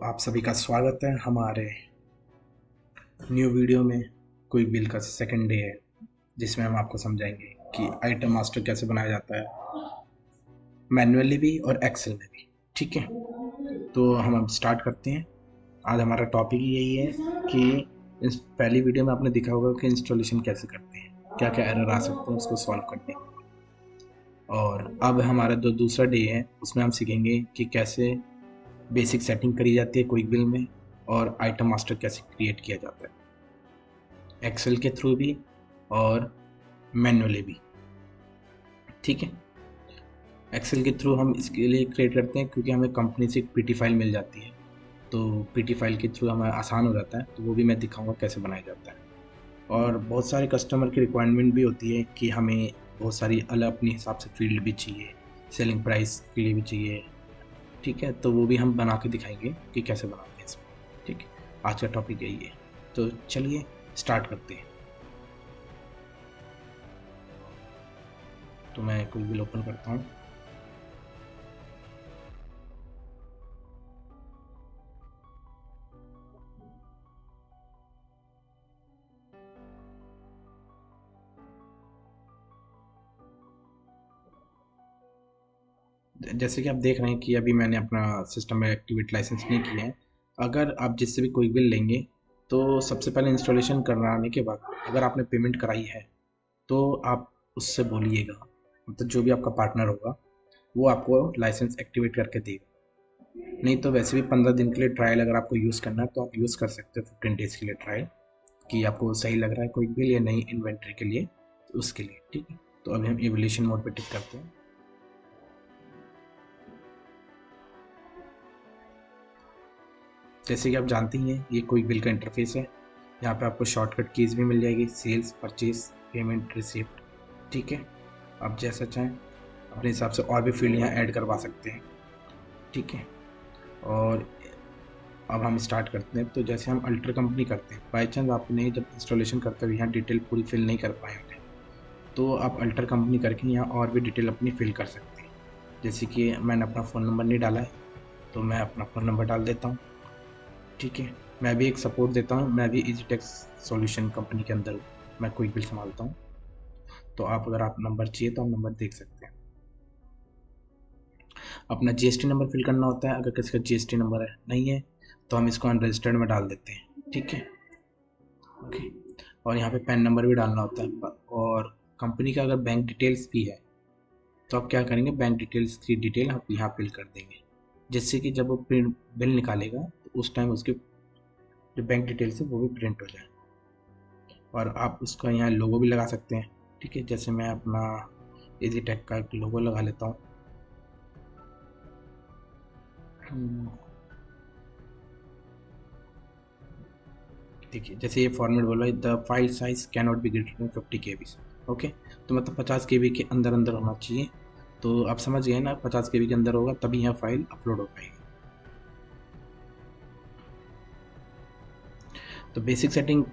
आप सभी का स्वागत है हमारे न्यू वीडियो में। क्विक बिल का सेकंड डे है जिसमें हम आपको समझाएंगे कि आइटम मास्टर कैसे बनाया जाता है, मैनुअली भी और एक्सेल में भी। ठीक है, तो हम अब स्टार्ट करते हैं। आज हमारा टॉपिक यही है कि इस पहली वीडियो में आपने देखा होगा कि इंस्टॉलेशन कैसे करते हैं, क्या क्या एरर आ सकते हैं उसको सॉल्व करने। और अब हमारा जो दूसरा डे है उसमें हम सीखेंगे कि कैसे बेसिक सेटिंग करी जाती है क्विक बिल में और आइटम मास्टर कैसे क्रिएट किया जाता है एक्सेल के थ्रू भी और मैनुअली भी। ठीक है, एक्सेल के थ्रू हम इसके लिए क्रिएट करते हैं क्योंकि हमें कंपनी से एक पीटी फाइल मिल जाती है, तो पीटी फाइल के थ्रू हमें आसान हो जाता है, तो वो भी मैं दिखाऊंगा कैसे बनाया जाता है। और बहुत सारे कस्टमर की रिक्वायरमेंट भी होती है कि हमें बहुत सारी अलग अपने हिसाब से फील्ड भी चाहिए, सेलिंग प्राइस के लिए भी चाहिए। ठीक है, तो वो भी हम बना के दिखाएंगे कि कैसे बनाते हैं इसमें। ठीक है, आज का टॉपिक यही है, तो चलिए स्टार्ट करते हैं। तो मैं कोई बिल ओपन करता हूँ। जैसे कि आप देख रहे हैं कि अभी मैंने अपना सिस्टम में एक्टिवेट लाइसेंस नहीं किया है। अगर आप जिससे भी कोई बिल लेंगे तो सबसे पहले इंस्टॉलेशन कराने के बाद अगर आपने पेमेंट कराई है तो आप उससे बोलिएगा, मतलब जो भी आपका पार्टनर होगा वो आपको लाइसेंस एक्टिवेट करके देगा। नहीं तो वैसे भी 15 दिन के लिए ट्रायल अगर आपको यूज़ करना है तो आप यूज़ कर सकते हो 15 डेज़ के लिए ट्रायल, कि आपको सही लग रहा है कोई बिल या नई इन्वेंट्री के लिए, तो उसके लिए। ठीक है, तो अभी हम एवोल्यूशन मोड पे टिक करते हैं। जैसे कि आप जानते ही हैं ये कोई बिल का इंटरफेस है। यहाँ पे आपको शॉर्टकट कीज़ भी मिल जाएगी, सेल्स, परचेज, पेमेंट, रिसिप्ट। ठीक है, आप जैसा चाहें अपने हिसाब से और भी फील्ड यहाँ ऐड करवा सकते हैं। ठीक है, और अब हम स्टार्ट करते हैं। तो जैसे हम अल्टर कंपनी करते हैं, बाई चांस आपने जब इंस्टॉलेशन करते हुए यहाँ डिटेल पूरी फिल नहीं कर पाए होंगे तो आप अल्टर कंपनी करके यहाँ और भी डिटेल अपनी फिल कर सकते हैं। जैसे कि मैंने अपना फ़ोन नंबर नहीं डाला है तो मैं अपना फ़ोन नंबर डाल देता हूँ। ठीक है, मैं भी एक सपोर्ट देता हूँ, मैं भी इजीटेक्स सॉल्यूशन कंपनी के अंदर हूँ, मैं क्विक बिल संभालता हूँ। तो आप अगर आप नंबर चाहिए तो आप नंबर देख सकते हैं। अपना जीएसटी नंबर फिल करना होता है, अगर किसी का जीएसटी नंबर है नहीं है तो हम इसको अनरजिस्टर्ड में डाल देते हैं। ठीक है, ओके। और यहाँ पे पैन नंबर भी डालना होता है, और कंपनी का अगर बैंक डिटेल्स भी है तो आप क्या करेंगे, बैंक डिटेल्स की डिटेल आप यहाँ फिल कर देंगे, जिससे कि जब वो प्रिंट बिल निकालेगा तो उस टाइम उसके जो बैंक डिटेल्स है वो भी प्रिंट हो जाए। और आप उसका यहाँ लोगो भी लगा सकते हैं। ठीक है, जैसे मैं अपना इजी टेक का एक लोगो लगा लेता हूँ। देखिए जैसे ये फॉर्मेट बोला है, the file size can not be greater than 50 KB। Okay, तो मतलब 50 KB के अंदर अंदर होना चाहिए। तो आप समझ गए ना, 50 KB के अंदर होगा तभी यहाँ फाइल अपलोड हो पाएगी। तो बेसिक सेटिंग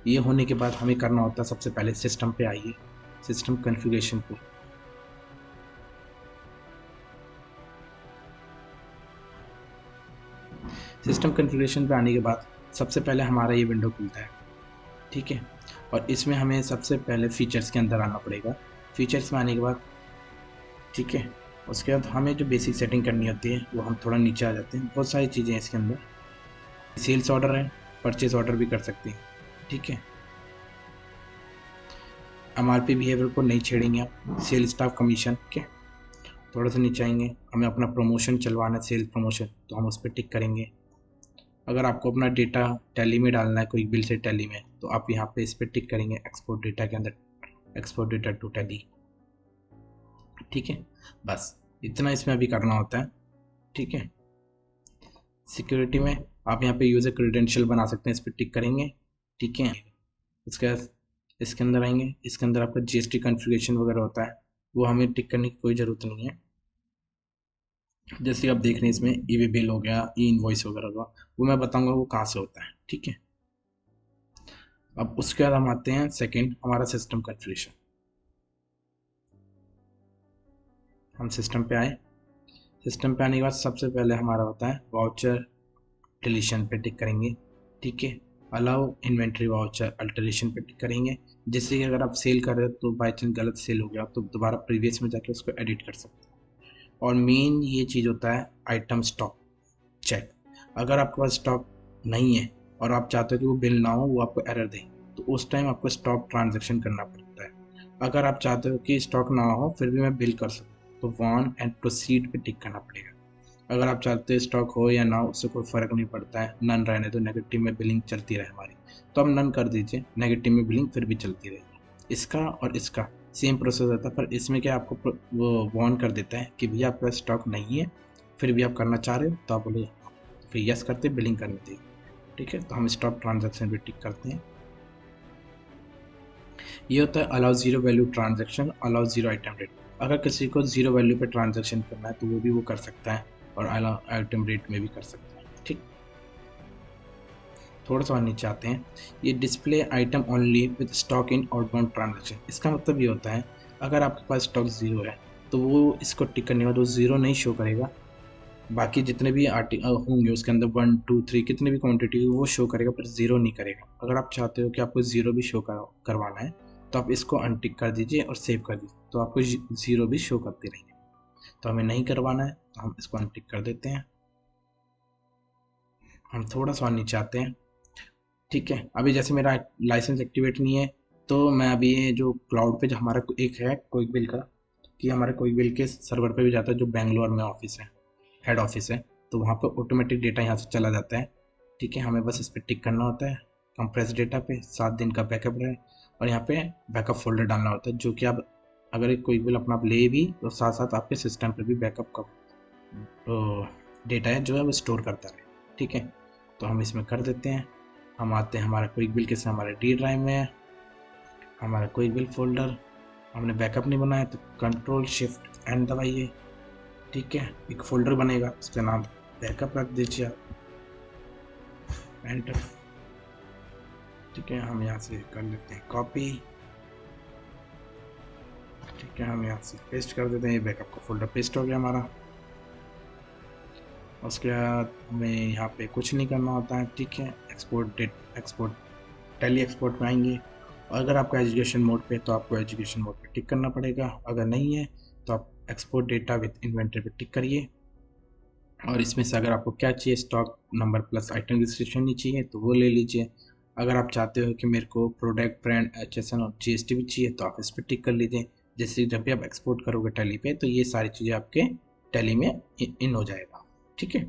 ये होने के बाद हमें करना होता है, सबसे पहले सिस्टम पे आइए, सिस्टम कॉन्फ़िगरेशन पे। सिस्टम कॉन्फ़िगरेशन पे आने के बाद सबसे पहले हमारा ये विंडो खुलता है। ठीक है, और इसमें हमें सबसे पहले फीचर्स के अंदर आना पड़ेगा। फीचर्स में आने के बाद ठीक है, उसके बाद हमें जो बेसिक सेटिंग करनी होती है वो हम थोड़ा नीचे आ जाते हैं। बहुत सारी चीज़ें हैं इसके अंदर, सेल्स ऑर्डर है, परचेज ऑर्डर भी कर सकते हैं। ठीक है, एमआरपी बिहेवियर को नहीं छेड़ेंगे आप, सेल स्टाफ कमीशन। ठीक है, थोड़ा सा नीचे आएंगे, हमें अपना प्रमोशन चलवाना है, सेल्स प्रमोशन, तो हम उस पर टिक करेंगे। अगर आपको अपना डेटा टैली में डालना है, कोई बिल से टैली में, तो आप यहाँ पे इस पर टिक करेंगे, एक्सपोर्ट डेटा के अंदर, एक्सपोर्ट डेटा टू टैली। ठीक है, बस इतना इसमें अभी करना होता है। ठीक है, सिक्योरिटी में आप यहाँ पे यूज़र क्रेडेंशियल बना सकते हैं, इस पर टिक करेंगे। ठीक है, इसके बाद इसके अंदर आएंगे, इसके अंदर आपका जीएसटी कॉन्फ़िगरेशन वगैरह होता है, वो हमें टिक करने की कोई ज़रूरत नहीं है। जैसे आप देख रहे हैं इसमें ई वे बिल हो गया, ई इनवॉइस वगैरह हुआ, वो मैं बताऊंगा वो कहाँ से होता है। ठीक है, अब उसके बाद हम आते हैं सेकंड, हमारा सिस्टम कॉन्फ़िगरेशन। हम सिस्टम पे आए, सिस्टम पे आने के बाद सबसे पहले हमारा होता है वाउचर डिलीशन पे टिक करेंगे, ठीक है। अलाउ इन्वेंट्री वाउचर अल्टरेशन पे टिक करेंगे, जिससे कि अगर आप सेल कर रहे हो तो बाई चांस गलत सेल हो गया तो दोबारा प्रीवियस में जाके उसको एडिट कर सकते हैं। और मेन ये चीज़ होता है आइटम स्टॉक चेक। अगर आपके पास स्टॉक नहीं है और आप चाहते हो कि वो बिल ना हो, वो आपको एरर दे, तो उस टाइम आपको स्टॉक ट्रांजैक्शन करना पड़ता है। अगर आप चाहते हो कि स्टॉक ना हो फिर भी मैं बिल कर सकूँ, तो वार्न एंड प्रोसीड पे टिक करना पड़ेगा। अगर आप चाहते हो स्टॉक हो या ना हो उससे कोई फ़र्क नहीं पड़ता है, नन रहने दो, नेगेटिव में बिलिंग चलती रहे हमारी, तो आप नन कर दीजिए, नेगेटिव में बिलिंग फिर भी चलती रहेगी। इसका और इसका सेम प्रोसेस होता है, पर इसमें क्या आपको वो वार्न कर देता है कि भैया आपके पास स्टॉक नहीं है, फिर भी आप करना चाह रहे हो तो आप बोले फिर यस करते बिलिंग करने दी, ठीक है। तो हम स्टॉप ट्रांजैक्शन पे टिक करते हैं। ये होता है allow zero value transaction, allow zero item rate. अगर किसी को जीरो वैल्यू पे ट्रांजैक्शन करना है तो वो भी वो कर सकता है, और अलाउ आइटम रेट में भी कर सकता है, ठीक। थोड़ा सा और नीचे आते हैं, ये display item only with stock in outbound transaction. इसका मतलब ये होता है अगर आपके पास स्टॉक जीरो है तो वो इसको टिक करने के बाद वो जीरो नहीं शो करेगा, बाकी जितने भी होंगे उसके अंदर 1 2 3 कितने भी क्वांटिटी वो शो करेगा, पर ज़ीरो नहीं करेगा। अगर आप चाहते हो कि आपको ज़ीरो भी शो करवाना है तो आप इसको अनटिक कर दीजिए और सेव कर दीजिए, तो आपको ज़ीरो भी शो करते रहेंगे। तो हमें नहीं करवाना है तो हम इसको अनटिक कर देते हैं। हम थोड़ा सा नीचे आते हैं, ठीक है। अभी जैसे मेरा लाइसेंस एक्टिवेट नहीं है, तो मैं अभी ये जो क्लाउड पे जो हमारा एक है क्विक बिल का, कि हमारे क्विक बिल के सर्वर पे भी जाता है जो बेंगलोर में ऑफिस है, हेड ऑफिस है, तो वहाँ पे ऑटोमेटिक डेटा यहाँ से चला जाता है, ठीक है। हमें बस इस पर टिक करना होता है कंप्रेस डेटा पे, 7 दिन का बैकअप रहे, और यहाँ पे बैकअप फोल्डर डालना होता है, जो कि आप अगर कोई बिल अपना आप ले भी तो साथ साथ आपके सिस्टम पे भी बैकअप का डेटा है जो है वो स्टोर करता है, ठीक है। तो हम इसमें कर देते हैं। हम आते हैं हमारा क्विक बिल कैसे हमारे डी ड्राइव में है, हमारा क्विक बिल फोल्डर, हमने बैकअप नहीं बनाया तो कंट्रोल शिफ्ट एंड दबाइए, ठीक है। एक फोल्डर बनेगा उसका नाम बैकअप रख दीजिए आप, एंटर, ठीक है। हम यहाँ से कर लेते हैं कॉपी, ठीक है। हम यहाँ से पेस्ट कर देते हैं, ये बैकअप का फोल्डर पेस्ट हो गया हमारा। उसके बाद हमें यहाँ पे कुछ नहीं करना होता है, ठीक है। एक्सपोर्ट टैली एक्सपोर्ट में आएंगे, और अगर आपका एजुकेशन मोड पे तो आपको एजुकेशन मोड पे टिक करना पड़ेगा, अगर नहीं है तो आप एक्सपोर्ट डेटा विद इन्वेंटरी पे टिक करिए। और इसमें से अगर आपको क्या चाहिए, stock number plus item description नहीं चाहिए तो वो ले लीजिए। अगर आप चाहते हो कि मेरे को प्रोडक्ट ब्रांड HSN और GST भी चाहिए तो आप इस पर टिक कर लीजिए, जैसे जब भी आप एक्सपोर्ट करोगे टैली पे तो ये सारी चीज़ें आपके टैली में इन हो जाएगा, ठीक है।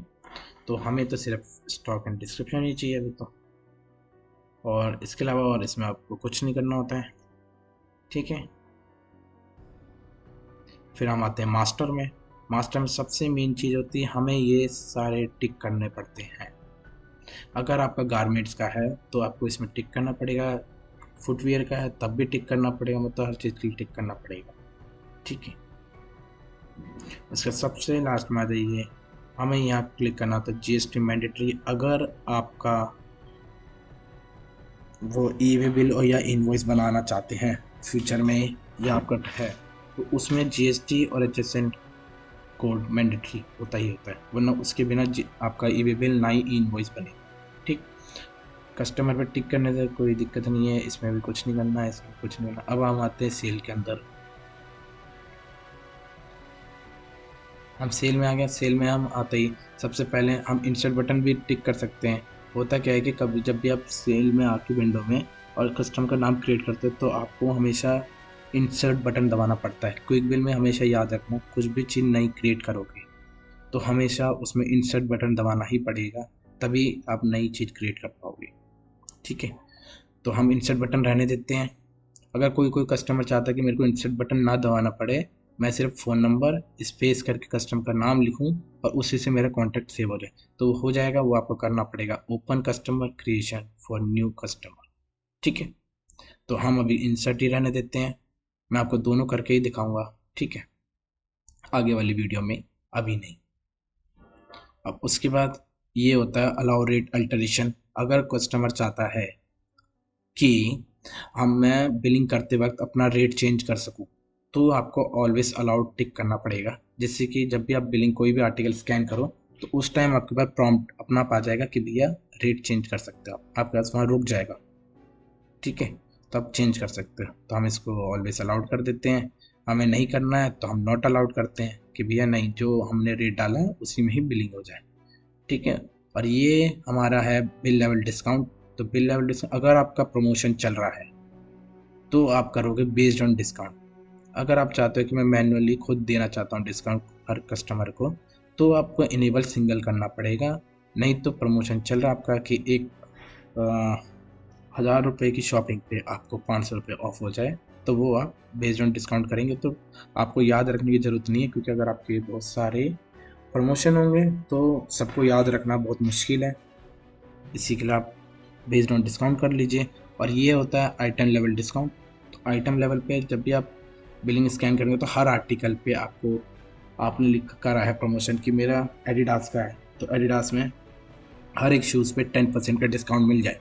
तो हमें तो सिर्फ स्टॉक एंड डिस्क्रिप्शन ही चाहिए अभी तो, और इसके अलावा और इसमें आपको कुछ नहीं करना होता है, ठीक है। फिर हम आते हैं मास्टर में। मास्टर में सबसे मेन चीज़ होती है, हमें ये सारे टिक करने पड़ते हैं। अगर आपका गारमेंट्स का है तो आपको इसमें टिक करना पड़ेगा, फुटवियर का है तब भी टिक करना पड़ेगा, मतलब हर चीज़ के लिए टिक करना पड़ेगा, ठीक है। उसका सबसे लास्ट में आ जाइए, हमें यहाँ क्लिक करना होता है GST मैंडेटरी। अगर आपका वो ई वे बिल और या इनवॉइस बनाना चाहते हैं फ्यूचर में या आपका है, तो उसमें GST और HSN कोड मैंडेटरी होता ही होता है, वरना उसके बिना आपका ई वे बिल ना ही इनवॉइस बने, ठीक। कस्टमर पर टिक करने से कोई दिक्कत नहीं है, इसमें भी कुछ नहीं करना है, इसमें कुछ नहीं करना। अब हम आते हैं सेल के अंदर। हम सेल में आ गए, सेल में हम आते ही सबसे पहले हम इंसर्ट बटन भी टिक कर सकते हैं। होता क्या है कि कभी जब भी आप सेल में आके विंडो में और कस्टमर का नाम क्रिएट करते हो तो आपको हमेशा इंसर्ट बटन दबाना पड़ता है। क्विक बिल में हमेशा याद रखना, कुछ भी चीज़ नई क्रिएट करोगे तो हमेशा उसमें इंसर्ट बटन दबाना ही पड़ेगा, तभी आप नई चीज़ क्रिएट कर पाओगे, ठीक है। तो हम इंसर्ट बटन रहने देते हैं। अगर कोई कस्टमर चाहता है कि मेरे को इंसर्ट बटन ना दबाना पड़े, मैं सिर्फ फ़ोन नंबर स्पेस करके कस्टमर का नाम लिखूं और उसी से मेरा कॉन्टैक्ट सेव हो जाए तो हो जाएगा। वो आपको करना पड़ेगा open customer creation for new customer, ठीक है। तो हम अभी इंसर्ट ही रहने देते हैं, मैं आपको दोनों करके ही दिखाऊंगा, ठीक है, आगे वाली वीडियो में, अभी नहीं। अब उसके बाद ये होता है अलाउ रेट अल्टरेशन। अगर कस्टमर चाहता है कि मैं बिलिंग करते वक्त अपना रेट चेंज कर सकूं, तो आपको ऑलवेज अलाउड टिक करना पड़ेगा, जिससे कि जब भी आप बिलिंग कोई भी आर्टिकल स्कैन करो तो उस टाइम आपके पास प्रॉम्प्ट अपना आप आ जाएगा कि भैया रेट चेंज कर सकते हो आपके पास वहाँ रुक जाएगा, ठीक है। तो आप चेंज कर सकते हो, तो हम इसको ऑलवेज अलाउड कर देते हैं। हमें नहीं करना है तो हम नॉट अलाउड करते हैं कि भैया नहीं, जो हमने रेट डाला है उसी में ही बिलिंग हो जाए, ठीक है। और ये हमारा है बिल लेवल डिस्काउंट। तो बिल लेवल डिस्काउंट, अगर आपका प्रमोशन चल रहा है तो आप करोगे बेस्ड ऑन डिस्काउंट। अगर आप चाहते हो कि मैं मैन्युअली खुद देना चाहता हूँ डिस्काउंट हर कस्टमर को, तो आपको इनेबल सिंगल करना पड़ेगा। नहीं तो प्रमोशन चल रहा है आपका कि एक 1000 रुपये की शॉपिंग पे आपको 500 रुपये ऑफ हो जाए, तो वो आप बेस्ड ऑन डिस्काउंट करेंगे। तो आपको याद रखने की ज़रूरत नहीं है, क्योंकि अगर आपके बहुत सारे प्रमोशन होंगे तो सबको याद रखना बहुत मुश्किल है। इसी के लिए आप बेस्ड ऑन डिस्काउंट कर लीजिए। और ये होता है आइटम लेवल डिस्काउंट। तो आइटम लेवल पे जब भी आप बिलिंग स्कैन करेंगे तो हर आर्टिकल पे आपको, आपने लिख करा है प्रमोशन की मेरा एडिडास का है, तो एडिडास में हर एक शूज़ पे 10% का डिस्काउंट मिल जाए,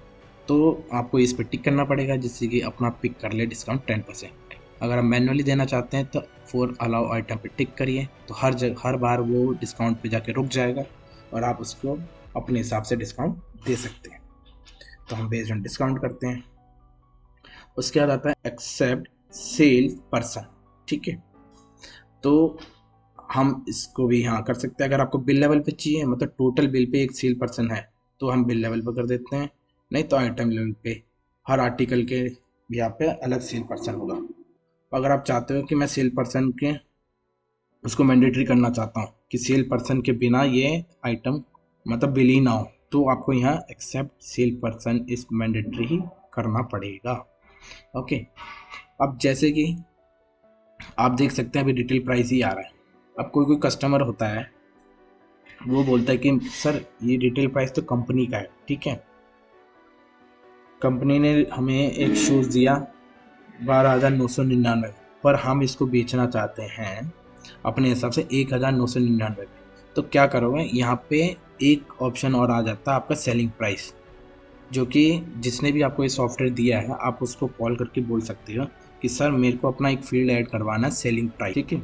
तो आपको इस पे टिक करना पड़ेगा, जिससे कि अपना पिक कर ले डिस्काउंट 10%। अगर आप मैनुअली देना चाहते हैं तो फॉर अलाउ आइटम पे टिक करिए, तो हर बार वो डिस्काउंट पे जाके रुक जाएगा और आप उसको अपने हिसाब से डिस्काउंट दे सकते हैं। तो हम बेस्ड ऑन डिस्काउंट करते हैं। उसके बाद आता है एक्सेप्ट सेल पर्सन, ठीक है। तो हम इसको भी यहाँ कर सकते हैं। अगर आपको बिल लेवल पे चाहिए, मतलब टोटल बिल पे एक सेल पर्सन है, तो हम बिल लेवल पे कर देते हैं। नहीं तो आइटम लेवल पे हर आर्टिकल के यहाँ पे अलग सेल पर्सन होगा। अगर आप चाहते हो कि मैं सेल पर्सन के उसको मैंडेटरी करना चाहता हूँ कि सेल पर्सन के बिना ये आइटम मतलब बिल ही ना हो, तो आपको यहाँ एक्सेप्ट सेल पर्सन इस मैंडेटरी ही करना पड़ेगा। ओके। अब जैसे कि आप देख सकते हैं अभी रिटेल प्राइस ही आ रहा है। अब कोई कोई कस्टमर होता है, वो बोलता है कि सर ये रिटेल प्राइस तो कंपनी का है, ठीक है। कंपनी ने हमें एक शूज़ दिया 12,999, पर हम इसको बेचना चाहते हैं अपने हिसाब से 1,999। तो क्या करोगे, यहाँ पे एक ऑप्शन और आ जाता है आपका सेलिंग प्राइस, जो कि जिसने भी आपको ये सॉफ्टवेयर दिया है आप उसको कॉल करके बोल सकते हो कि सर मेरे को अपना एक फील्ड ऐड करवाना है सेलिंग प्राइस, ठीक है।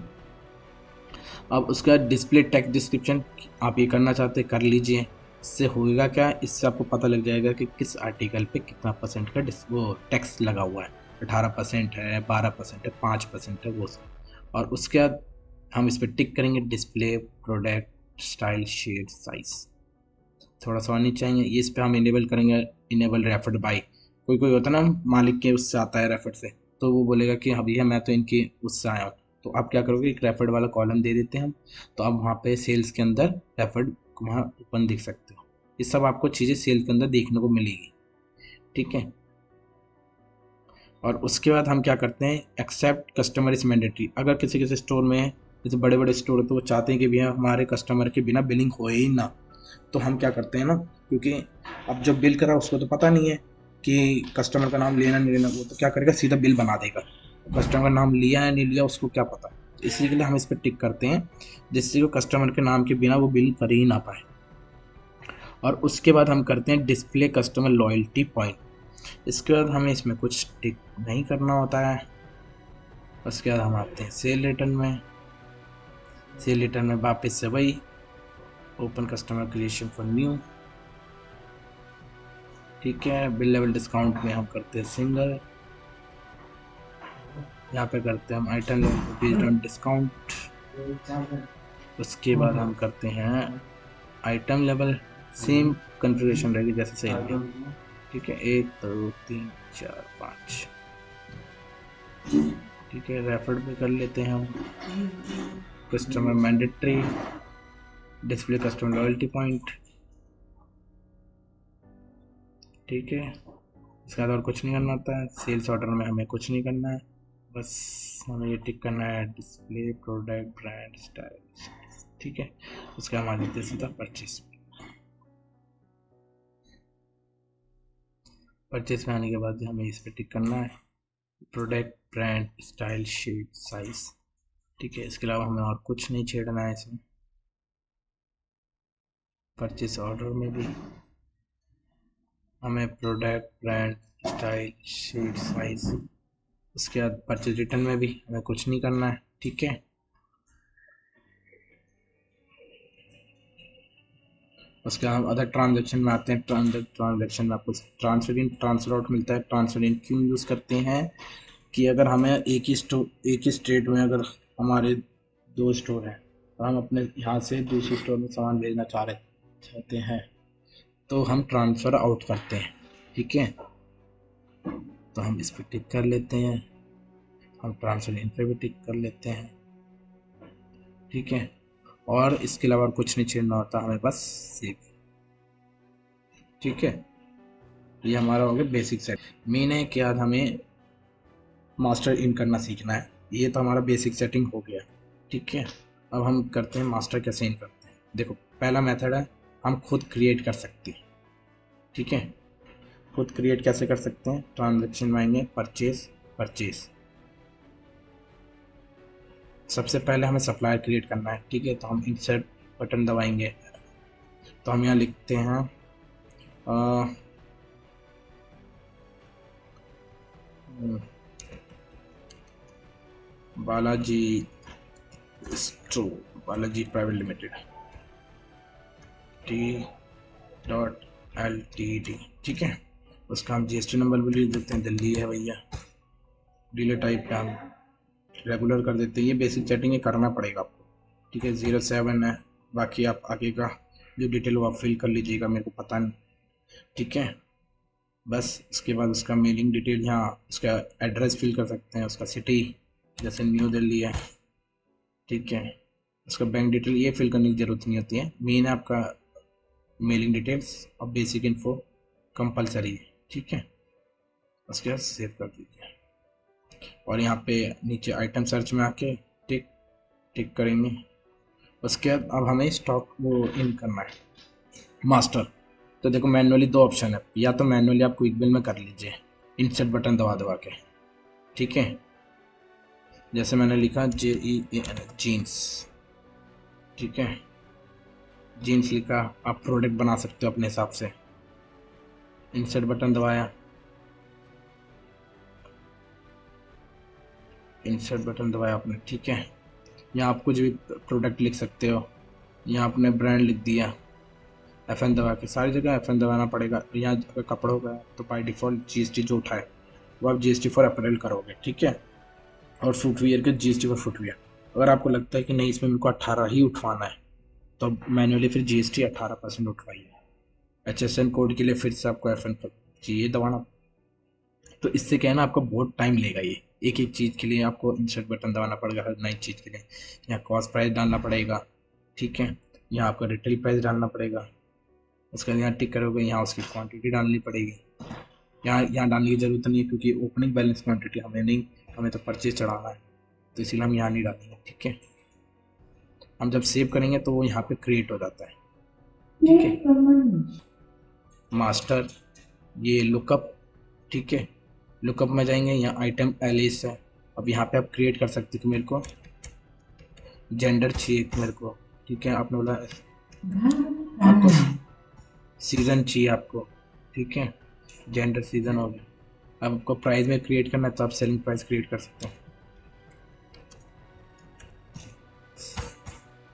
अब उसका डिस्प्ले टेक्स्ट डिस्क्रिप्शन आप ये करना चाहते हैं कर लीजिए। इससे होएगा क्या, इससे आपको पता लग जाएगा कि किस आर्टिकल पे कितना परसेंट का वो टैक्स लगा हुआ है। 18% है, 12% है, 5% है, वो सब। और उसके बाद हम इस पर टिक करेंगे display product style shade size, थोड़ा सा और नीचे आएंगे, ये इस पर हम इनेबल करेंगे इनेबल रेफर्ड बाई। कोई कोई होता है ना मालिक के उससे आता है रेफर्ड से, तो वो बोलेगा कि हाँ भैया मैं तो इनकी उससे आया हूँ, तो आप क्या करोगे एक रेफर्ड वाला कॉलम दे देते हैं हम, तो आप वहाँ पे सेल्स के अंदर रेफर्ड वहाँ ओपन देख सकते हो। ये सब आपको चीज़ें सेल के अंदर देखने को मिलेगी, ठीक है। और उसके बाद हम क्या करते हैं, एक्सेप्ट कस्टमर इज मैंडेटरी। अगर किसी किसी स्टोर में, जैसे बड़े बड़े स्टोर है, तो वो चाहते हैं कि भैया हमारे कस्टमर के बिना बिलिंग हो ही ना, तो हम क्या करते हैं ना, क्योंकि अब जब बिल करा उसको तो पता नहीं है कि कस्टमर का नाम लेना नहीं लेना, वो तो क्या करेगा सीधा बिल बना देगा। कस्टमर का नाम लिया है नहीं लिया उसको क्या पता। इसी के लिए हम इस पर टिक करते हैं, जिससे वो कस्टमर के नाम के बिना वो बिल कर ही ना पाए। और उसके बाद हम करते हैं डिस्प्ले कस्टमर लॉयल्टी पॉइंट। इसके बाद हमें इसमें कुछ टिक नहीं करना होता है। उसके बाद हम आते हैं सेल रिटर्न में। सेल रिटर्न में वापस से वही open customer creation for new, ठीक है। बिल लेवल डिस्काउंट में हम करते हैं सिंगल, यहाँ पे करते हैं हम item level based on discount. उसके बाद हम करते हैं आइटम लेवल, सेम कन्फिग्रेशन रहेगी जैसे सेल में, ठीक है। 1 2 3 4 5, ठीक है। रेफर्ड पे कर लेते हैं हम customer mandatory display customer loyalty point, ठीक है। इसके बाद और कुछ नहीं करना होता है। सेल्स ऑर्डर में हमें कुछ नहीं करना है, बस हमें ये टिक करना है डिस्प्ले प्रोडक्ट ब्रांड स्टाइल, ठीक है। उसके बाद हम आ जाते हैं सीधा परचेस। परचेस में आने के बाद हमें इस पर टिक करना है product brand style shade size, ठीक है। इसके अलावा हमें और कुछ नहीं छेड़ना है इसमें। परचेस ऑर्डर में भी हमें product brand style shade size, उसके बाद परचेज रिटर्न में भी हमें कुछ नहीं करना है, ठीक है। उसके हम अदर ट्रांजेक्शन में आते हैं। ट्रांजेक्शन में आपको ट्रांसफर इन, ट्रांसफर आउट मिलता है। ट्रांसफर इन क्यों यूज़ करते हैं कि अगर हमें एक ही स्टेट में अगर हमारे 2 स्टोर हैं और हम अपने यहाँ से दूसरे स्टोर में सामान भेजना चाहते हैं तो हम ट्रांसफ़र आउट करते हैं। ठीक है, तो हम इस पर टिक कर लेते हैं, हम ट्रांसफर इन पे भी टिक कर लेते हैं। ठीक है, और इसके अलावा कुछ नहीं छेड़ना होता हमें, बस सेव। ठीक है, ये हमारा हो गया बेसिक सेट। मेन है कि आज हमें मास्टर इन करना सीखना है। ये तो हमारा बेसिक सेटिंग हो गया। ठीक है, अब हम करते हैं मास्टर कैसे इन करते हैं। देखो, पहला मेथड है हम खुद क्रिएट कर सकते हैं। ठीक है, खुद क्रिएट कैसे कर सकते हैं, ट्रांजेक्शन में आएंगे, परचेज। सबसे पहले हमें सप्लायर क्रिएट करना है। ठीक है, तो हम इंसर्ट बटन दबाएंगे, तो हम यहाँ लिखते हैं Balaji store, Balaji private limited T.Ltd। ठीक है, उसका हम जीएसटी नंबर भी लिख देते हैं, दिल्ली है भैया। डिले टाइप का हम रेगुलर कर देते हैं। ये बेसिक सेटिंग है, करना पड़ेगा आपको। ठीक है, 07 है। बाकी आप आगे का जो डिटेल वो आप फिल कर लीजिएगा, मेरे को पता नहीं। ठीक है, बस इसके बाद उसका मेलिंग डिटेल, यहाँ उसका एड्रेस फिल कर सकते हैं, उसका सिटी जैसे न्यू दिल्ली है। ठीक है, उसका बैंक डिटेल ये फिल करने की ज़रूरत नहीं होती है। मेन है आपका मेलिंग डिटेल्स और बेसिक इन्फो कंपलसरी है। ठीक है, उसके बाद सेव कर दीजिए और यहाँ पे नीचे आइटम सर्च में आके टिक टिक करेंगे। उसके बाद अब हमें स्टॉक वो इन करना है मास्टर। तो देखो, मैनुअली 2 ऑप्शन है, या तो मैनुअली आप क्विक बिल में कर लीजिए इंसर्ट बटन दबा दबा के। ठीक है, जैसे मैंने लिखा JEAN जीन्स। ठीक है, जीन्स लिखा, आप प्रोडक्ट बना सकते हो अपने हिसाब से। इंसर्ट बटन दबाया, इंसर्ट बटन दबाया आपने। ठीक है, यहाँ आप कुछ भी प्रोडक्ट लिख सकते हो। यहाँ आपने ब्रांड लिख दिया, FN दबा के, सारी जगह FN दबाना पड़ेगा। यहाँ अगर कपड़ों का है तो बाई डिफ़ॉल्ट GST जो उठाए वो आप GST फॉर अप्रैल करोगे। ठीक है, और फुटवियर के GST फॉर फुटवियर। अगर आपको लगता है कि नहीं, इसमें मेरे को 18 ही उठवाना है, तो मैनुअली फिर GST 18% उठवाइए। HSN कोड के लिए फिर से आपको FN चाहिए दबाना। तो इससे क्या है ना, आपका बहुत टाइम लेगा। ये एक एक चीज़ के लिए आपको इंसर्ट बटन दबाना पड़ेगा, हर नई चीज़ के लिए। यहाँ कॉस्ट प्राइस डालना पड़ेगा। ठीक है, यहाँ आपका रिटेल प्राइस डालना पड़ेगा। उसके बाद यहाँ टिक करोगे, यहाँ उसकी क्वांटिटी डालनी पड़ेगी। यहाँ डालने की ज़रूरत नहीं है, क्योंकि ओपनिंग बैलेंस क्वांटिटी हमें नहीं, हमें तो परचेज चढ़ाना है, तो इसीलिए हम यहाँ नहीं डालेंगे। ठीक है, हम जब सेव करेंगे तो वो यहाँ पे क्रिएट हो जाता है। ठीक है, मास्टर, ये लुकअप। ठीक है, लुकअप में जाएंगे, यहाँ आइटम एलिस है। अब यहाँ पे आप क्रिएट कर सकते कि मेरे को जेंडर चाहिए मेरे को। ठीक है, आपने बोला आपको सीज़न चाहिए आपको। ठीक है, जेंडर सीज़न हो गया। अब आपको प्राइस में क्रिएट करना है तो आप सेलिंग प्राइस क्रिएट कर सकते हैं।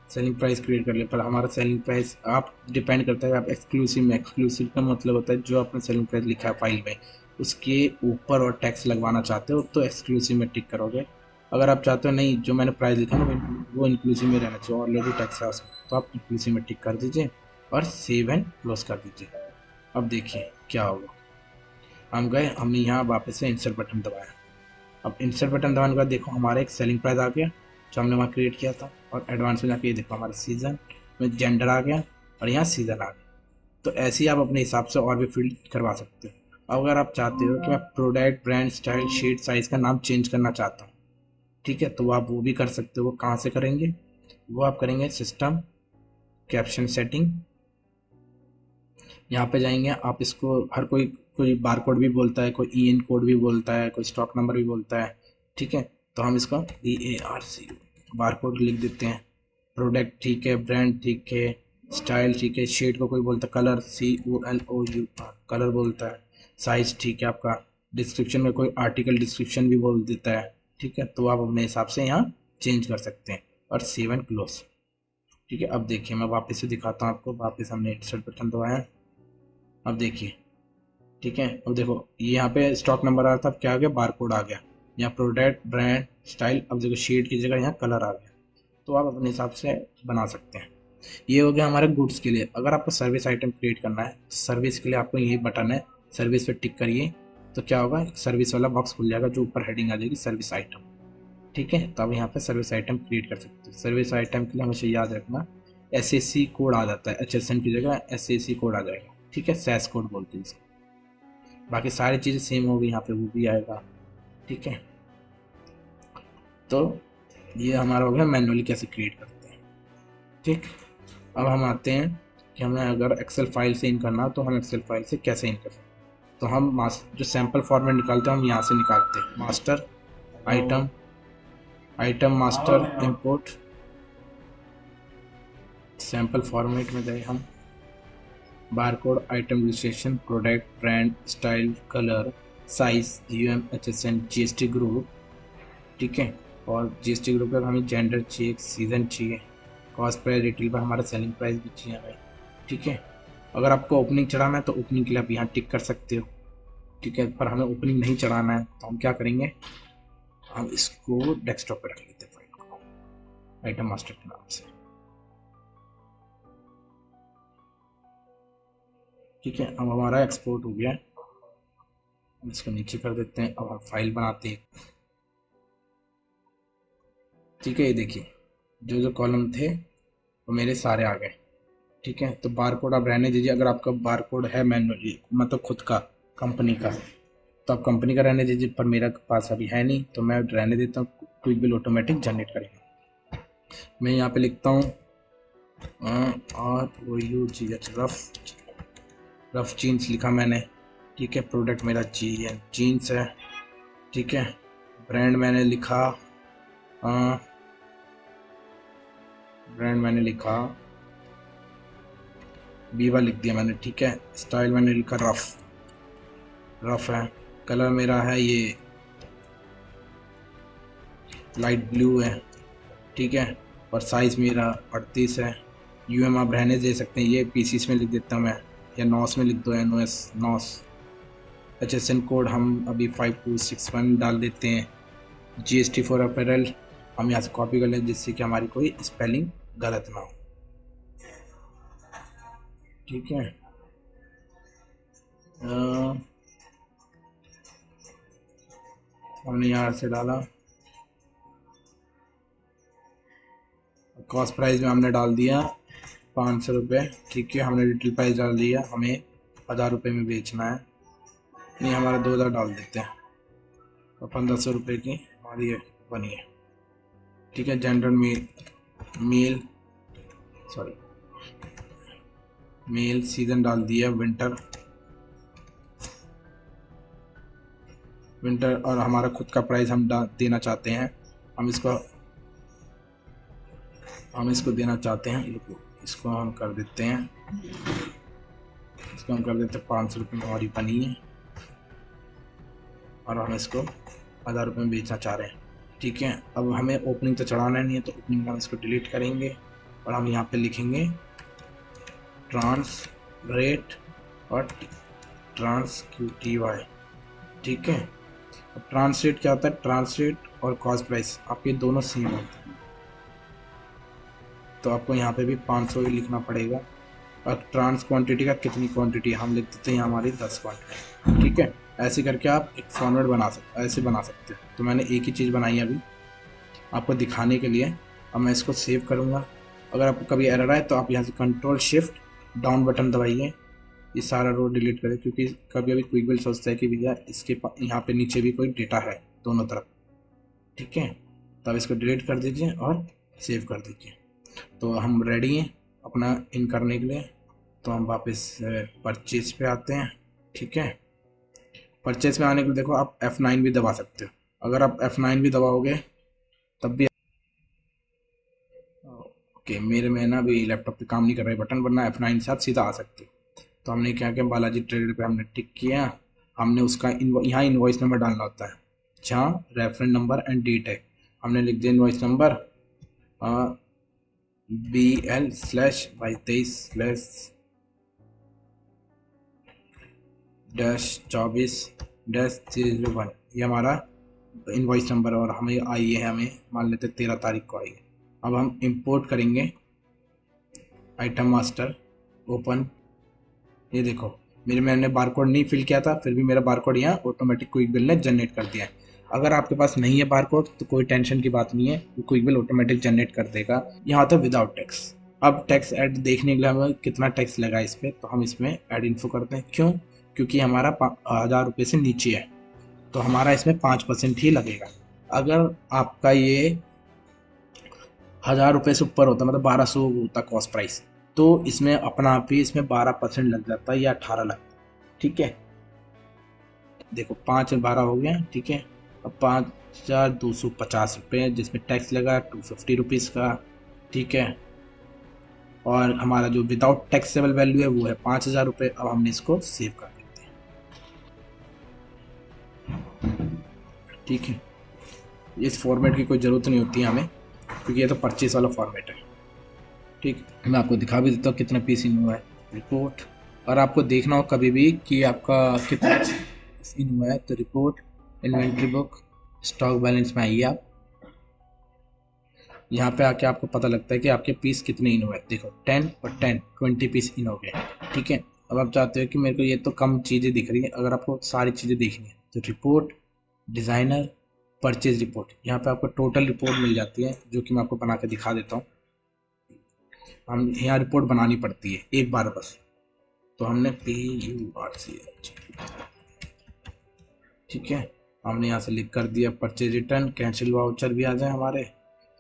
सेलिंग प्राइस क्रिएट कर ले, पर हमारा सेलिंग प्राइस आप डिपेंड करता है आप एक्सक्लूसिव में, एक्सक्लूसिव का मतलब होता है जो आपने सेलिंग प्राइस लिखा है फाइल में उसके ऊपर और टैक्स लगवाना चाहते हो तो एक्सक्लूसिव में टिक करोगे। अगर आप चाहते हो नहीं, जो मैंने प्राइस लिखा ना वो इंक्लूसिव में रहना चाहिए, ऑलरेडी टैक्स है उसमें, तो आप इंक्लूसिव में टिक कर दीजिए और सेव एंड क्लोज कर दीजिए। अब देखिए क्या होगा, हम गए, हमने यहाँ वापस से इंसर्ट बटन दबाया। अब इंसर्ट बटन दबाने के बाद देखो हमारा एक सेलिंग प्राइस आ गया जो हमने वहाँ क्रिएट किया था, और एडवांस में जाके ये देखो हमारा सीज़न में जेंडर आ गया और यहाँ सीज़न आ गया। तो ऐसे ही आप अपने हिसाब से और भी फील्ड करवा सकते हो। अगर आप चाहते हो कि मैं product, brand, style, shade, size का नाम चेंज करना चाहता हूँ, ठीक है, तो आप वो भी कर सकते हो। वो कहाँ से करेंगे, वो आप करेंगे सिस्टम, कैप्शन सेटिंग, यहाँ पे जाएंगे आप। इसको हर कोई कोई बार कोड भी बोलता है, कोई EN कोड भी बोलता है, कोई स्टॉक नंबर भी बोलता है। ठीक है, तो हम इसको BARC बार कोड लिख देते हैं। प्रोडक्ट ठीक है, ब्रांड ठीक है, स्टाइल ठीक है, शेड को कोई बोलता है कलर, COLOU कलर बोलता है, साइज ठीक है आपका। डिस्क्रिप्शन में कोई आर्टिकल डिस्क्रिप्शन भी बोल देता है। ठीक है, तो आप अपने हिसाब से यहाँ चेंज कर सकते हैं और सेव एंड क्लोज। ठीक है, अब देखिए मैं वापस से दिखाता हूँ आपको। वापस हमने इंसर्ट बटन दबाया, अब देखिए। ठीक है, अब देखो ये यहाँ पे स्टॉक नंबर आ रहा था, अब क्या आ गया, बारकोड आ गया। यहाँ प्रोडक्ट, ब्रांड, स्टाइल, अब देखो शेड की जगह यहाँ कलर आ गया। तो आप अपने हिसाब से बना सकते हैं। ये हो गया हमारे गुड्स के लिए। अगर आपको सर्विस आइटम क्रिएट करना है, सर्विस के लिए आपको यही बटन है, सर्विस पे टिक करिए। तो क्या होगा, सर्विस वाला बॉक्स खुल जाएगा, जो ऊपर हेडिंग आ जाएगी सर्विस आइटम। ठीक है, तो आप यहाँ पे सर्विस आइटम क्रिएट कर सकते हो। सर्विस आइटम के लिए हमेशा याद रखना, SAC कोड आ जाता है, HSN की जगह SAC कोड आ जाएगा। ठीक है, सैस कोड बोलते हैं इसको। बाकी सारी चीज़ें सेम होगी, यहाँ पे वो भी आएगा। ठीक है, तो ये हमारा हो गया मैनुअली कैसे क्रिएट करते हैं। ठीक, अब हम आते हैं कि हमें अगर एक्सेल फाइल से इन करना तो हम एक्सेल फाइल से कैसे इन कर सकते हैं। तो हम जो सैम्पल फॉर्मेट निकालते हैं हम यहाँ से निकालते हैं, master item, item master import, sample format में गए हम, barcode, item registration, product, brand, style, colour, size, GUM, HSN, GST group. ठीक है, और GST ग्रुप पर हमें जेंडर चाहिए, सीजन चाहिए, कॉस्ट प्राइस, रिटेल पर हमारा सेलिंग प्राइस भी चाहिए हमें। ठीक है, अगर आपको ओपनिंग चढ़ाना है तो ओपनिंग के लिए आप यहाँ टिक कर सकते हो। ठीक है, पर हमें ओपनिंग नहीं चढ़ाना है तो हम क्या करेंगे, हम इसको डेस्कटॉप पे रख लेते हैं फाइल को, आइटम मास्टर के नाम से। ठीक है, अब हमारा एक्सपोर्ट हो गया, हम इसको नीचे कर देते हैं। अब हम फाइल बनाते हैं। ठीक है, ये देखिए जो जो कॉलम थे वो मेरे सारे आ गए। ठीक है, तो बार कोड आप रहने दीजिए। अगर आपका बार कोड है मैनुअली, मतलब खुद का कंपनी का, तो आप कंपनी का रहने दीजिए, पर मेरा पास अभी है नहीं तो मैं रहने देता हूँ। क्विक बिल ऑटोमेटिक जनरेट करेगा। मैं यहाँ पे लिखता हूँ ROUGH, रफ जीन्स लिखा मैंने। ठीक है, प्रोडक्ट मेरा जीन्स है। ठीक है, ब्रांड मैंने लिखा, ब्रांड मैंने लिखा बीवा लिख दिया मैंने। ठीक है, स्टाइल मैंने लिखा रफ है। कलर मेरा है ये लाइट ब्लू है। ठीक है, और साइज़ मेरा 38 है। UM आप रहने दे सकते हैं, ये पीसीस में लिख देता हूँ मैं, या नॉस में लिख दो, NOS नॉस। HSN कोड हम अभी 5261 डाल देते हैं। GST फॉर अपैरल हम यहाँ से कॉपी कर लें, जिससे कि हमारी कोई स्पेलिंग गलत ना हो। ठीक है, हमने यहाँ से डाला, कॉस्ट प्राइस में हमने डाल दिया 500 रुपये। ठीक है, हमने रिटेल प्राइस डाल दिया, हमें 1000 रुपये में बेचना है, नहीं हमारा 2000 डाल देते हैं, तो 1500 रुपये की हमारी ये बनी है। ठीक है, जेंडर मेल सीजन डाल दिया विंटर, और हमारा खुद का प्राइस हम देना चाहते हैं। हम इसको देना चाहते हैं, इसको हम कर देते हैं, 500 रुपये में हमारी बनी है, और हम इसको 1000 रुपये में बेचना चाह रहे हैं। ठीक है, अब हमें ओपनिंग तो चढ़ाना नहीं है, तो ओपनिंग हम इसको डिलीट करेंगे, और हम यहाँ पे लिखेंगे ट्रांस रेट और ट्रांस QTY। ठीक है, अब ट्रांस रेट क्या होता है, ट्रांस रेट और कॉस्ट प्राइस आपके दोनों सेम होते हैं, तो आपको यहाँ पे भी 500 ही लिखना पड़ेगा। और ट्रांस क्वांटिटी का कितनी क्वांटिटी हम लिख देते हैं, हमारी 10 क्वांटिटी। ठीक है, ऐसे करके आप एक फॉर्मेट ऐसे बना सकते हैं। तो मैंने एक ही चीज़ बनाई है अभी आपको दिखाने के लिए। अब मैं इसको सेव करूँगा। अगर आपको कभी एरर आए तो आप यहाँ से Ctrl+Shift+Down बटन दबाइए, ये सारा रो डिलीट करें, क्योंकि कभी कभी क्विक बिल सोचता है कि भैया इसके यहाँ पे नीचे भी कोई डेटा है दोनों तरफ। ठीक है, तो आप इसको डिलीट कर दीजिए और सेव कर दीजिए। तो हम रेडी हैं अपना इन करने के लिए। तो हम वापस परचेज पे आते हैं। ठीक है, परचेज में आने के लिए देखो आप F9 भी दबा सकते हो। अगर आप F9 भी दबाओगे तब भी ओके, मेरे में ना अभी लैपटॉप पे काम नहीं कर रहा है बटन, वरना F9 से आप सीधा आ सकते हो। तो हमने क्या किया, बालाजी ट्रेडर पे हमने टिक किया। हमने उसका यहाँ इनवॉइस नंबर डालना होता है, जहाँ रेफरेंस नंबर एंड डेट है। हमने लिख दिया इनवॉइस नंबर BL/22/24-001 ये हमारा इनवॉइस नंबर और हमें आई है, हमें मान लेते 13 तारीख को आई है। अब हम इंपोर्ट करेंगे आइटम मास्टर, ओपन। ये देखो मैंने बारकोड नहीं फिल किया था, फिर भी मेरा बारकोड यहाँ ऑटोमेटिक क्विक बिल ने जनरेट कर दिया है। अगर आपके पास नहीं है बारकोड तो कोई टेंशन की बात नहीं है, क्विक बिल ऑटोमेटिक जनरेट कर देगा। यहाँ था विदाउट टैक्स। अब टैक्स ऐड देखने के लिए हमें कितना टैक्स लगा इस पर, तो हम इसमें ऐड इन्फो करते हैं। क्यों? क्योंकि हमारा 1000 रुपये से नीचे है, तो हमारा इसमें 5% ही लगेगा। अगर आपका ये 1000 रुपये से ऊपर होता, मतलब 1200 होता कॉस्ट प्राइस, तो इसमें अपना आप ही इसमें 12% लग जाता है या 18 लगता है। ठीक है, देखो 5 12 हो गया। ठीक है, अब 5250 रुपये जिसमें टैक्स लगा 250 रुपीज़ का। ठीक है, और हमारा जो विदाउट टैक्सेबल वैल्यू है वो है 5000 रुपये। अब हमने इसको सेव कर देते हैं। ठीक है, इस फॉर्मेट की कोई ज़रूरत नहीं होती है हमें, क्योंकि ये तो परचेस वाला फॉर्मेट है। ठीक, मैं आपको दिखा भी देता हूँ कितना पीस इन हुआ है। रिपोर्ट, और आपको देखना हो कभी भी कि आपका कितना इन हुआ है, तो report, inventory book, stock balance में आइए आप। यहाँ पे आके आपको पता लगता है कि आपके पीस कितने इन हुए। देखो 10 और 10 20 पीस इन हो गए। ठीक है, अब आप चाहते हो कि मेरे को ये तो कम चीज़ें दिख रही हैं, अगर आपको सारी चीज़ें देखनी है तो रिपोर्ट, डिज़ाइनर, परचेज रिपोर्ट, यहाँ पे आपको टोटल रिपोर्ट मिल जाती है, जो कि मैं आपको बना के दिखा देता हूँ। हम यहाँ रिपोर्ट बनानी पड़ती है एक बार बस, तो हमने PURCH। ठीक है, हमने यहाँ से लिख कर दिया परचेज रिटर्न, कैंसिल वाउचर भी आ जाए हमारे।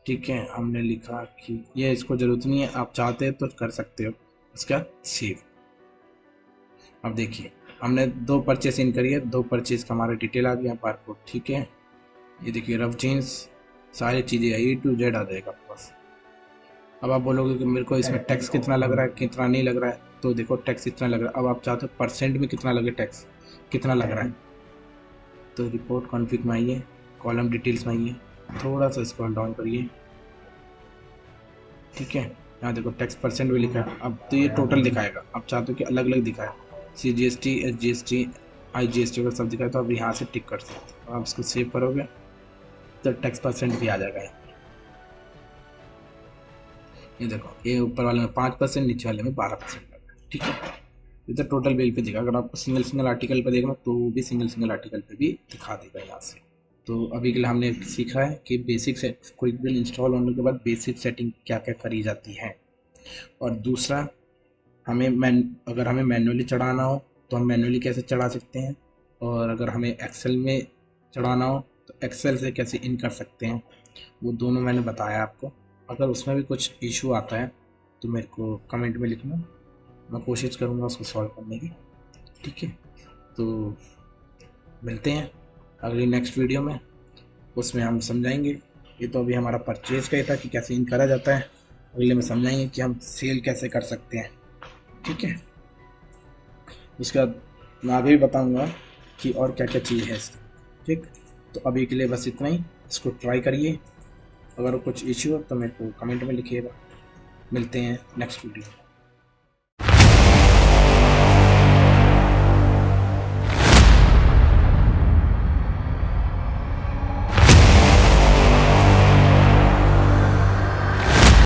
ठीक है, हमने लिखा कि ये इसको ज़रूरत नहीं है, आप चाहते हैं तो कर सकते हो। उसका सेव। अब देखिए हमने 2 परचेस इन करी है, 2 परचेस का हमारा डिटेल आ गया, बारकोड। ठीक है, ये देखिए रफ जीन्स, सारी चीज़ें A to Z आ जाएगा आपके पास। अब आप बोलोगे कि मेरे को इसमें टैक्स कितना लग रहा है, कितना नहीं लग रहा है, तो देखो टैक्स इतना लग रहा है। अब आप चाहते हो परसेंट में कितना लगे, टैक्स कितना लग रहा है, तो रिपोर्ट कॉन्फिग में आइए, कॉलम डिटेल्स में आइए, थोड़ा सा स्क्रॉल डाउन करिए। ठीक है, यहाँ देखो टैक्स परसेंट भी लिखा है। अब तो ये टोटल दिखाएगा, आप चाहते हो कि अलग अलग दिखाए, CGST, SGST, IGST अगर सब दिखाए, तो आप यहाँ से टिक कर सकते हो। आप इसको सेव करोगे तो टैक्स परसेंट भी आ जाएगा। ये देखो ये ऊपर वाले में 5%, नीचे वाले में 12% लगा। ठीक है, ये तो टोटल बिल पे दिखा। अगर आपको सिंगल सिंगल आर्टिकल पे देखना तो वो भी सिंगल सिंगल आर्टिकल पे भी दिखा देगा यहाँ से। तो अभी के लिए हमने सीखा है कि बेसिक से क्विक बिल इंस्टॉल होने के बाद बेसिक सेटिंग क्या क्या करी जाती है। और दूसरा, अगर हमें मैनुअली चढ़ाना हो तो हम मैनुअली कैसे चढ़ा सकते हैं, और अगर हमें एक्सेल में चढ़ाना हो तो एक्सेल से कैसे इन कर सकते हैं, वो दोनों मैंने बताया आपको। अगर उसमें भी कुछ इशू आता है तो मेरे को कमेंट में लिखना, मैं कोशिश करूँगा उसको सॉल्व करने की। ठीक है, तो मिलते हैं अगली नेक्स्ट वीडियो में, उसमें हम समझाएंगे। ये तो अभी हमारा परचेज का ही था कि कैसे इन करा जाता है, अगले में समझाएंगे कि हम सेल कैसे कर सकते हैं। ठीक है, उसके बाद मैं आगे भी बताऊंगा कि और क्या क्या चीज़ है इसकी। ठीक, तो अभी के लिए बस इतना ही, इसको ट्राई करिए। अगर कुछ इश्यू हो तो मेरे को कमेंट में लिखिएगा। मिलते हैं नेक्स्ट वीडियो में।